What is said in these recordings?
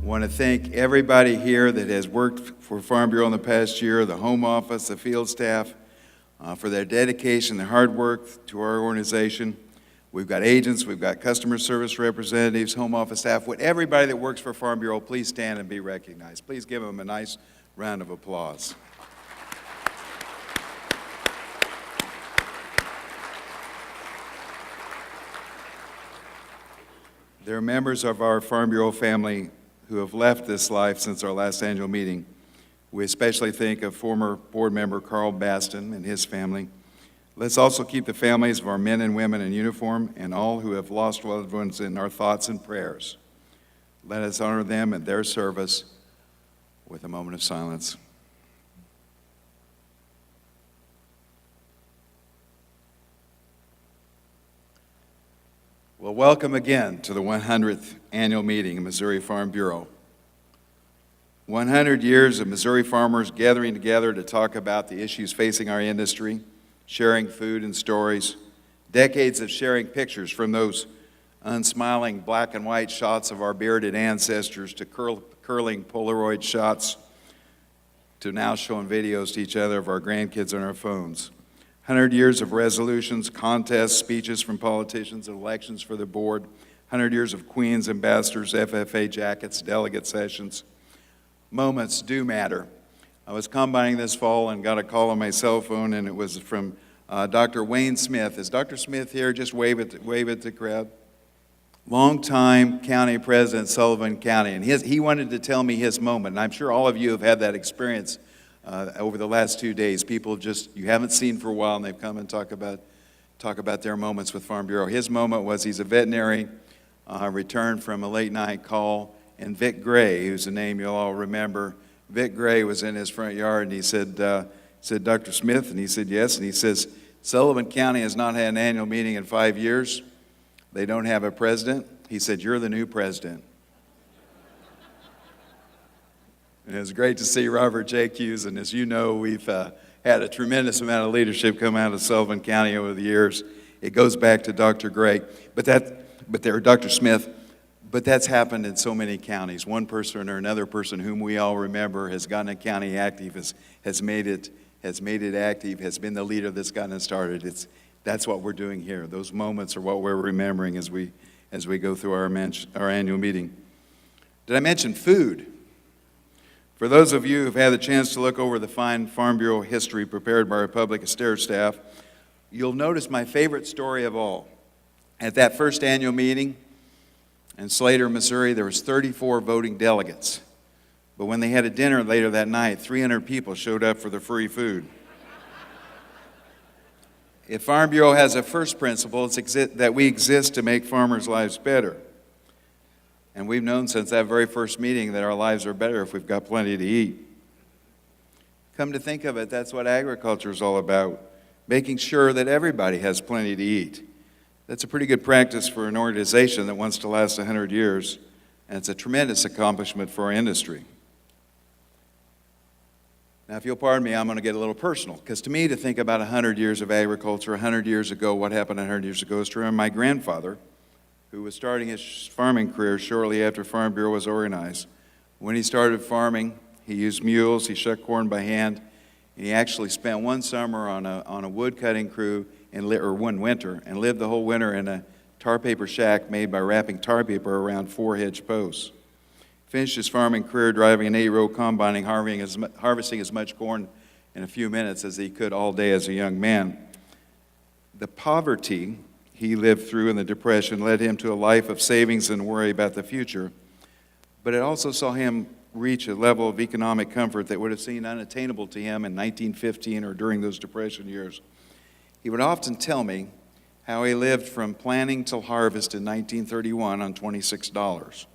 want to thank everybody here that has worked for Farm Bureau in the past year, the home office, the field staff, for their dedication, their hard work to our organization. We've got agents, we've got customer service representatives, home office staff. Would everybody that works for Farm Bureau please stand and be recognized? Please give them a nice round of applause. There are members of our Farm Bureau family who have left this life since our last annual meeting. We especially think of former board member Carl Baston and his family. Let's also keep the families of our men and women in uniform and all who have lost loved ones in our thoughts and prayers. Let us honor them and their service with a moment of silence. Well, welcome again to the 100th annual meeting of Missouri Farm Bureau. 100 years of Missouri farmers gathering together to talk about the issues facing our industry, sharing food and stories, decades of sharing pictures from those unsmiling black and white shots of our bearded ancestors to curling Polaroid shots to now showing videos to each other of our grandkids on our phones. 100 years of resolutions, contests, speeches from politicians, elections for the board, 100 years of queens, ambassadors, FFA jackets, delegate sessions. Moments do matter. I was combining this fall and got a call on my cell phone, and it was from Dr. Wayne Smith. Is Dr. Smith here? Just wave at the crowd. Longtime county president, Sullivan County, and he wanted to tell me his moment, and I'm sure all of you have had that experience over the last 2 days. People you haven't seen for a while, and they've come and talk about their moments with Farm Bureau. His moment was he's a veterinary, returned from a late night call, and Vic Gray, who's a name you'll all remember, Vic Gray was in his front yard, and he said, Dr. Smith, and he said, yes, and he says, Sullivan County has not had an annual meeting in 5 years. They don't have a president. He said, you're the new president. And it was great to see Robert J. Hughes, and as you know, we've had a tremendous amount of leadership come out of Sullivan County over the years. It goes back to Dr. Gray, Dr. Smith, but that's happened in so many counties. One person or another person whom we all remember has gotten a county active, has made it active, has been the leader that's gotten it started. That's what we're doing here. Those moments are what we're remembering as we go through our annual meeting. Did I mention food? For those of you who've had the chance to look over the fine Farm Bureau history prepared by our public affairs staff, you'll notice my favorite story of all. At that first annual meeting in Slater, Missouri, there was 34 voting delegates. But when they had a dinner later that night, 300 people showed up for the free food. If Farm Bureau has a first principle, it's that we exist to make farmers' lives better. And we've known since that very first meeting that our lives are better if we've got plenty to eat. Come to think of it, that's what agriculture is all about, making sure that everybody has plenty to eat. That's a pretty good practice for an organization that wants to last 100 years, and it's a tremendous accomplishment for our industry. Now, if you'll pardon me, I'm going to get a little personal, because to me, to think about 100 years of agriculture, 100 years ago, what happened 100 years ago, is to remember my grandfather, who was starting his farming career shortly after Farm Bureau was organized. When he started farming, he used mules, he shucked corn by hand, and he actually spent one summer on a wood cutting crew, or one winter, and lived the whole winter in a tar paper shack made by wrapping tar paper around 4 hitch posts. Finished his farming career driving an 8-row combine, harvesting as much corn in a few minutes as he could all day as a young man. The poverty he lived through in the Depression led him to a life of savings and worry about the future, but it also saw him reach a level of economic comfort that would have seemed unattainable to him in 1915 or during those Depression years. He would often tell me how he lived from planting till harvest in 1931 on $26.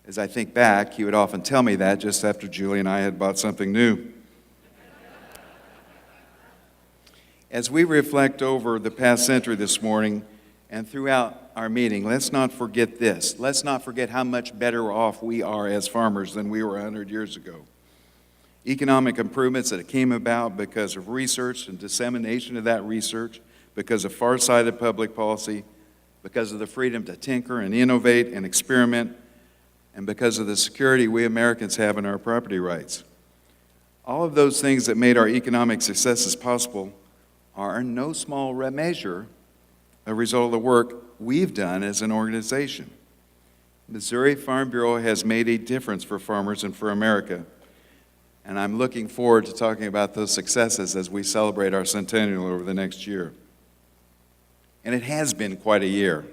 As I think back, he would often tell me that just after Julie and I had bought something new. As we reflect over the past century this morning and throughout our meeting, let's not forget this. Let's not forget how much better off we are as farmers than we were 100 years ago. Economic improvements that came about because of research and dissemination of that research, because of far-sighted public policy, because of the freedom to tinker and innovate and experiment, and because of the security we Americans have in our property rights. All of those things that made our economic successes possible are in no small measure a result of the work we've done as an organization. Missouri Farm Bureau has made a difference for farmers and for America, and I'm looking forward to talking about those successes as we celebrate our centennial over the next year. And it has been quite a year.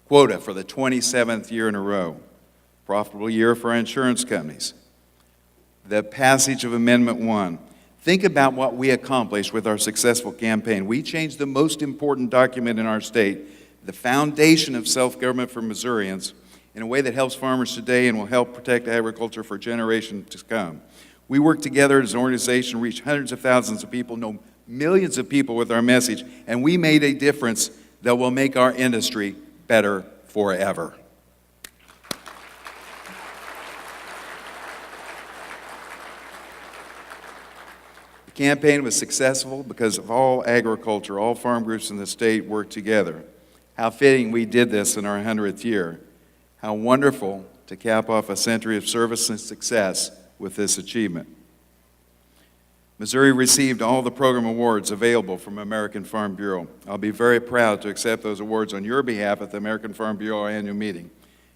Quota for the 27th year in a row. Profitable year for our insurance companies. The passage of Amendment 1. Think about what we accomplished with our successful campaign. We changed the most important document in our state, the foundation of self-government for Missourians, in a way that helps farmers today and will help protect agriculture for generations to come. We worked together as an organization, reached hundreds of thousands of people, no, millions of people with our message, and we made a difference that will make our industry better forever. The campaign was successful because of all agriculture, all farm groups in the state worked together. How fitting we did this in our 100th year. How wonderful to cap off a century of service and success with this achievement. Missouri received all the program awards available from American Farm Bureau. I'll be very proud to accept those awards on your behalf at the American Farm Bureau annual meeting.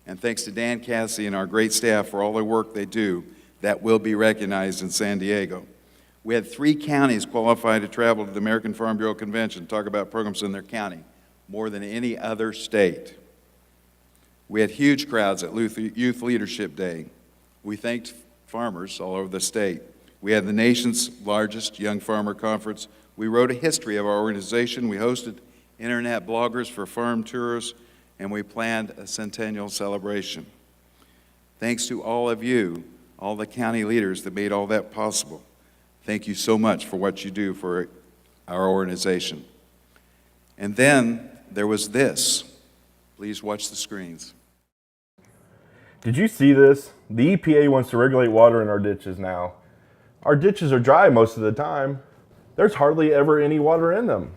And thanks to Dan Cassidy and our great staff for all the work they do that will be recognized in San Diego. We had 3 counties qualify to travel to the American Farm Bureau Convention, talk about programs in their county, more than any other state. We had huge crowds at Youth Leadership Day. We thanked farmers all over the state. We had the nation's largest young farmer conference. We wrote a history of our organization. We hosted internet bloggers for farm tours, and we planned a centennial celebration. Thanks to all of you, all the county leaders that made all that possible. Thank you so much for what you do for our organization. And then there was this. Please watch the screens. Did you see this? The EPA wants to regulate water in our ditches now. Our ditches are dry most of the time. There's hardly ever any water in them.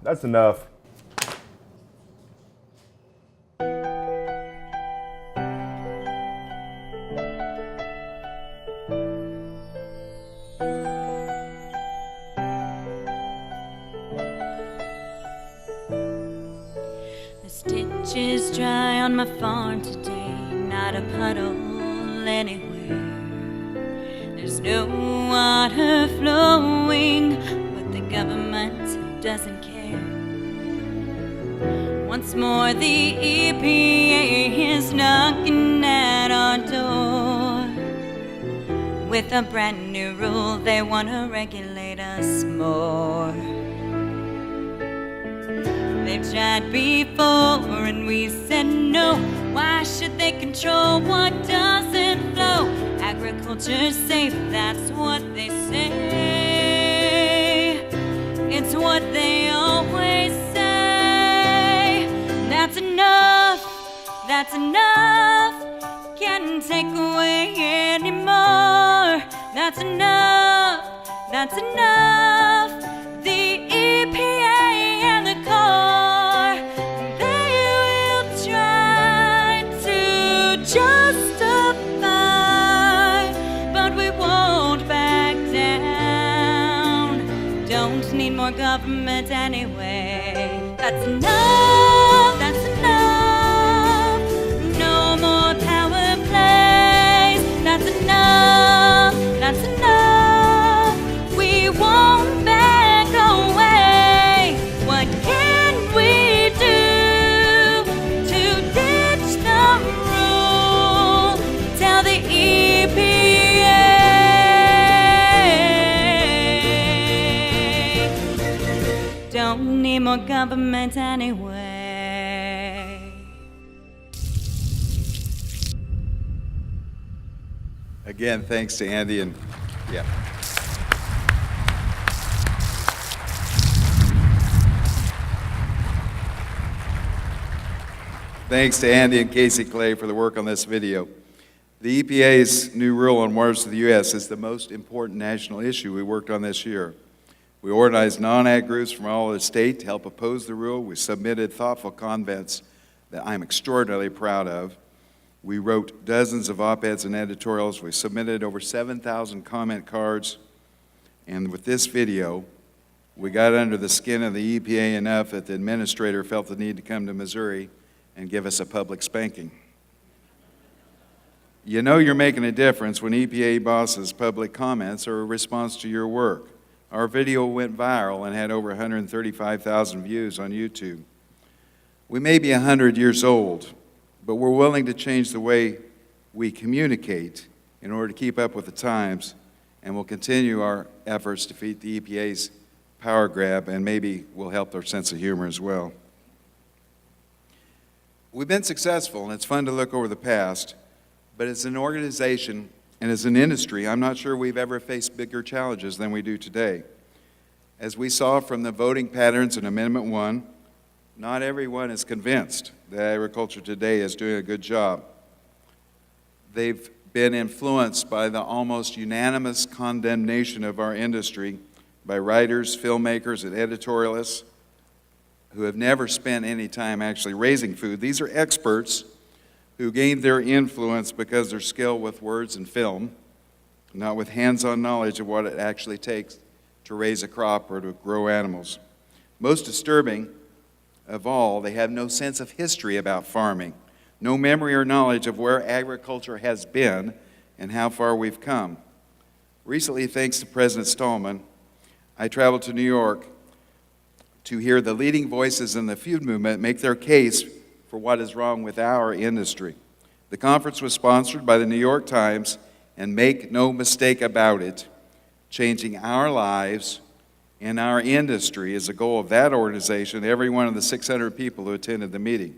That's enough. This ditch is dry on my farm today, not a puddle anywhere. There's no water flowing, but the government doesn't care. Once more the EPA is knocking at our door. With a brand new rule, they want to regulate us more. They've tried before and we said no. Why should they control what doesn't flow? Agriculture's safe, that's what they say. It's what they always say. That's enough, that's enough. Can't take away anymore. That's enough, that's enough. The EPA and the Corps, they will try to justify, but we won't back down. Don't need more government anyway. That's enough, that's enough. No more power plays. That's enough, that's enough. We won't back away. What can we do to ditch the rule? Tell the EPA. Don't need more government anyway. Again, thanks to Andy and, yeah. Thanks to Andy and Casey Clay for the work on this video. The EPA's new rule on waters of the U.S. is the most important national issue we worked on this year. We organized non-ag groups from all over the state to help oppose the rule. We submitted thoughtful comments that I'm extraordinarily proud of. We wrote dozens of op-eds and editorials. We submitted over 7,000 comment cards. And with this video, we got under the skin of the EPA enough that the administrator felt the need to come to Missouri and give us a public spanking. You know you're making a difference when EPA bosses' public comments are a response to your work. Our video went viral and had over 135,000 views on YouTube. We may be 100 years old, but we're willing to change the way we communicate in order to keep up with the times, and we'll continue our efforts to defeat the EPA's power grab, and maybe we'll help their sense of humor as well. We've been successful, and it's fun to look over the past, but as an organization and as an industry, I'm not sure we've ever faced bigger challenges than we do today. As we saw from the voting patterns in Amendment 1, not everyone is convinced that agriculture today is doing a good job. They've been influenced by the almost unanimous condemnation of our industry by writers, filmmakers, and editorialists who have never spent any time actually raising food. These are experts who gained their influence because their skill with words and film, not with hands-on knowledge of what it actually takes to raise a crop or to grow animals. Most disturbing of all, they have no sense of history about farming, no memory or knowledge of where agriculture has been and how far we've come. Recently, thanks to President Stallman, I traveled to New York to hear the leading voices in the food movement make their case for what is wrong with our industry. The conference was sponsored by the New York Times, and make no mistake about it, changing our lives and our industry is the goal of that organization, every one of the 600 people who attended the meeting.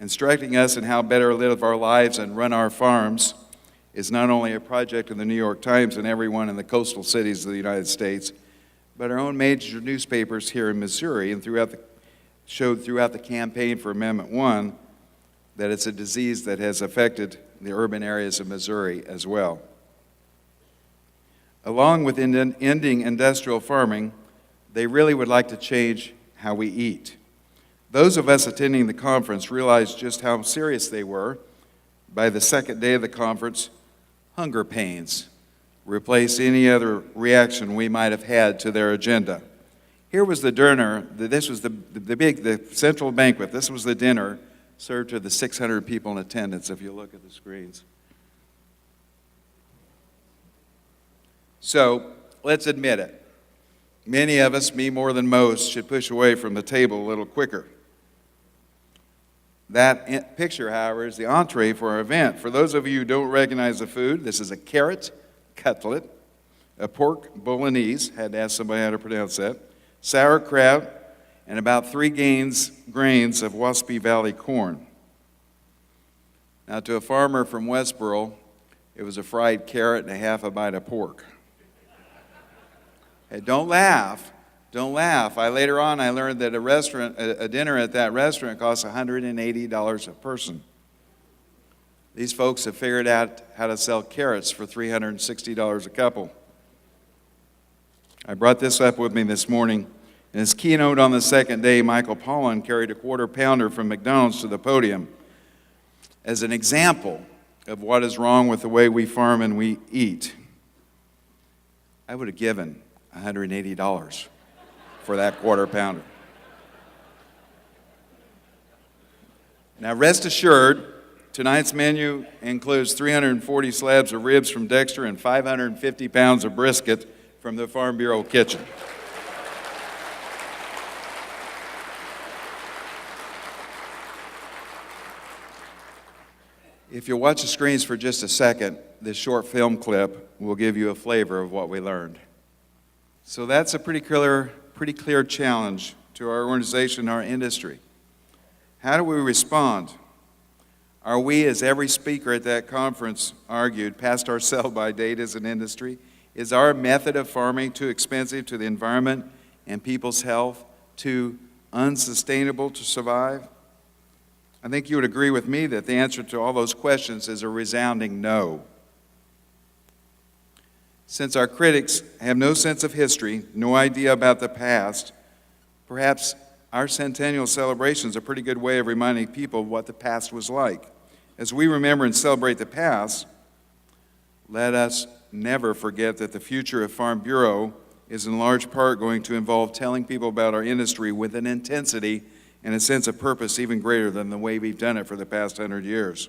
Instructing us in how better to live our lives and run our farms is not only a project of the New York Times and everyone in the coastal cities of the United States, but our own major newspapers here in Missouri and showed throughout the campaign for Amendment 1 that it's a disease that has affected the urban areas of Missouri as well. Along with ending industrial farming, they really would like to change how we eat. Those of us attending the conference realized just how serious they were. By the second day of the conference, hunger pains replaced any other reaction we might have had to their agenda. Here was the dinner, this was the central banquet, this was the dinner served to the 600 people in attendance, if you look at the screens. So, let's admit it. Many of us, me more than most, should push away from the table a little quicker. That picture, however, is the entree for our event. For those of you who don't recognize the food, this is a carrot cutlet, a pork bolognese, had to ask somebody how to pronounce that, sauerkraut, and about 3 grains of Waspy Valley corn. Now, to a farmer from Westboro, it was a fried carrot and a half a bite of pork. Hey, don't laugh. Don't laugh. Later on, I learned that a dinner at that restaurant costs $180 a person. These folks have figured out how to sell carrots for $360 a couple. I brought this up with me this morning. In his keynote on the second day, Michael Pollan carried a quarter-pounder from McDonald's to the podium as an example of what is wrong with the way we farm and we eat. I would have given $180 for that quarter-pounder. Now, rest assured, tonight's menu includes 340 slabs of ribs from Dexter and 550 pounds of brisket from the Farm Bureau kitchen. If you watch the screens for just a second, this short film clip will give you a flavor of what we learned. So that's a pretty clear challenge to our organization, our industry. How do we respond? Are we, as every speaker at that conference argued, past our sell-by date as an industry? Is our method of farming too expensive to the environment and people's health, too unsustainable to survive? I think you would agree with me that the answer to all those questions is a resounding no. Since our critics have no sense of history, no idea about the past, perhaps our centennial celebration is a pretty good way of reminding people what the past was like. As we remember and celebrate the past, let us never forget that the future of Farm Bureau is in large part going to involve telling people about our industry with an intensity and a sense of purpose even greater than the way we've done it for the past 100 years.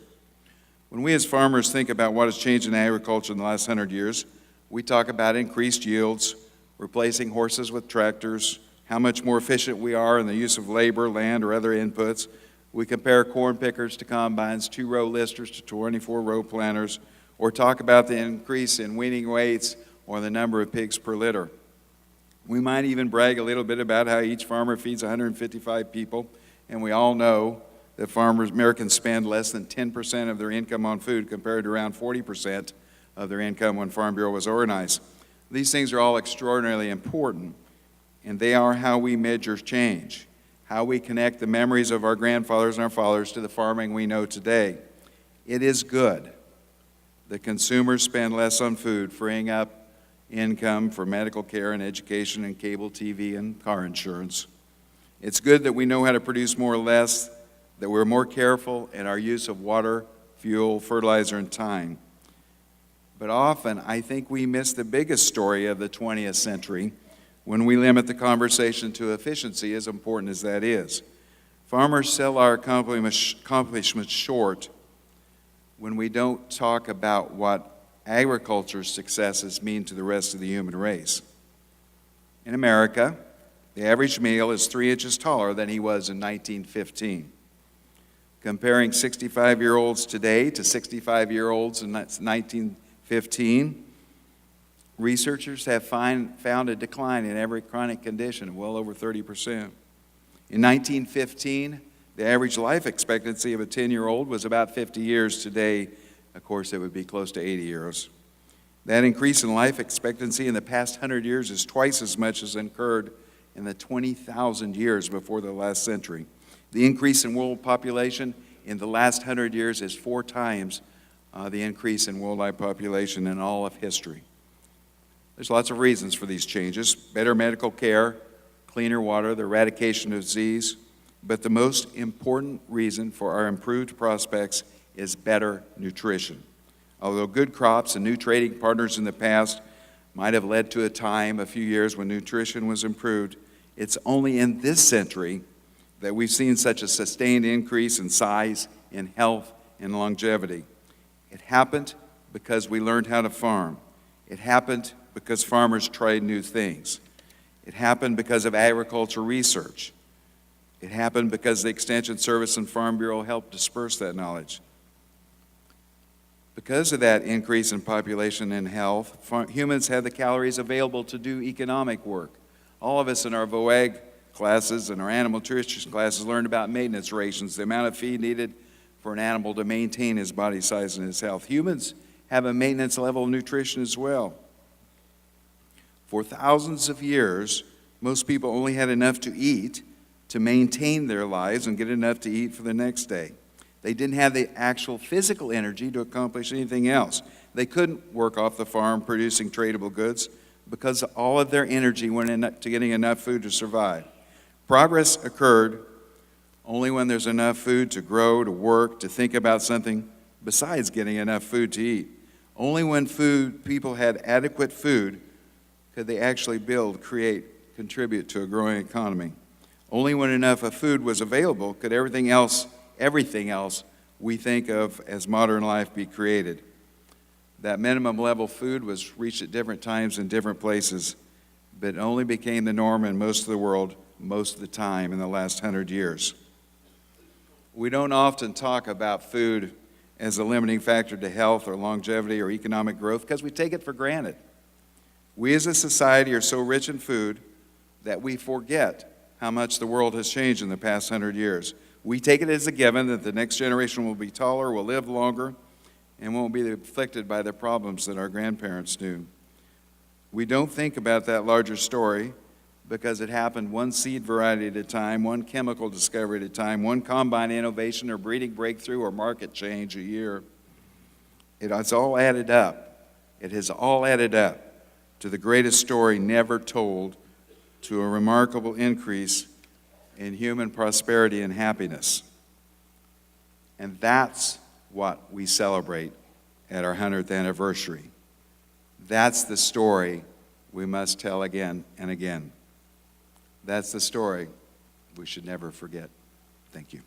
When we as farmers think about what has changed in agriculture in the last 100 years, we talk about increased yields, replacing horses with tractors, how much more efficient we are in the use of labor, land, or other inputs. We compare corn pickers to combines, 2-row listers to 24-row planters, or talk about the increase in weaning weights or the number of pigs per litter. We might even brag a little bit about how each farmer feeds 155 people, and we all know that Americans spend less than 10% of their income on food compared to around 40% of their income when Farm Bureau was organized. These things are all extraordinarily important, and they are how we measure change, how we connect the memories of our grandfathers and our fathers to the farming we know today. It is good that consumers spend less on food, freeing up income for medical care and education and cable TV and car insurance. It's good that we know how to produce more or less, that we're more careful in our use of water, fuel, fertilizer, and time. But often, I think we miss the biggest story of the 20th century when we limit the conversation to efficiency, as important as that is. Farmers sell our accomplishments short when we don't talk about what agriculture's successes mean to the rest of the human race. In America, the average male is 3 inches taller than he was in 1915. Comparing 65-year-olds today to 65-year-olds in 1915, researchers have found a decline in every chronic condition of well over 30%. In 1915, the average life expectancy of a 10-year-old was about 50 years. Today, of course, it would be close to 80 years. That increase in life expectancy in the past 100 years is twice as much as occurred in the 20,000 years before the last century. The increase in world population in the last 100 years is 4 times the increase in worldwide population in all of history. There's lots of reasons for these changes: better medical care, cleaner water, the eradication of disease. But the most important reason for our improved prospects is better nutrition. Although good crops and new trading partners in the past might have led to a time, a few years, when nutrition was improved, it's only in this century that we've seen such a sustained increase in size, in health, and longevity. It happened because we learned how to farm. It happened because farmers tried new things. It happened because of agriculture research. It happened because the Extension Service and Farm Bureau helped disperse that knowledge. Because of that increase in population and health, humans have the calories available to do economic work. All of us in our VOAG classes and our animal nutrition classes learned about maintenance rations, the amount of feed needed for an animal to maintain his body size and his health. Humans have a maintenance level of nutrition as well. For thousands of years, most people only had enough to eat to maintain their lives and get enough to eat for the next day. They didn't have the actual physical energy to accomplish anything else. They couldn't work off the farm producing tradable goods because all of their energy went into getting enough food to survive. Progress occurred only when there's enough food to grow, to work, to think about something besides getting enough food to eat. Only when people had adequate food could they actually build, create, contribute to a growing economy. Only when enough of food was available could everything else we think of as modern life be created. That minimum level food was reached at different times in different places, but it only became the norm in most of the world most of the time in the last 100 years. We don't often talk about food as a limiting factor to health or longevity or economic growth because we take it for granted. We as a society are so rich in food that we forget how much the world has changed in the past 100 years. We take it as a given that the next generation will be taller, will live longer, and won't be afflicted by the problems that our grandparents knew. We don't think about that larger story because it happened one seed variety at a time, one chemical discovery at a time, one combine innovation or breeding breakthrough or market change a year. It has all added up. It has all added up to the greatest story never told, to a remarkable increase in human prosperity and happiness. And that's what we celebrate at our 100th anniversary. That's the story we must tell again and again. That's the story we should never forget. Thank you.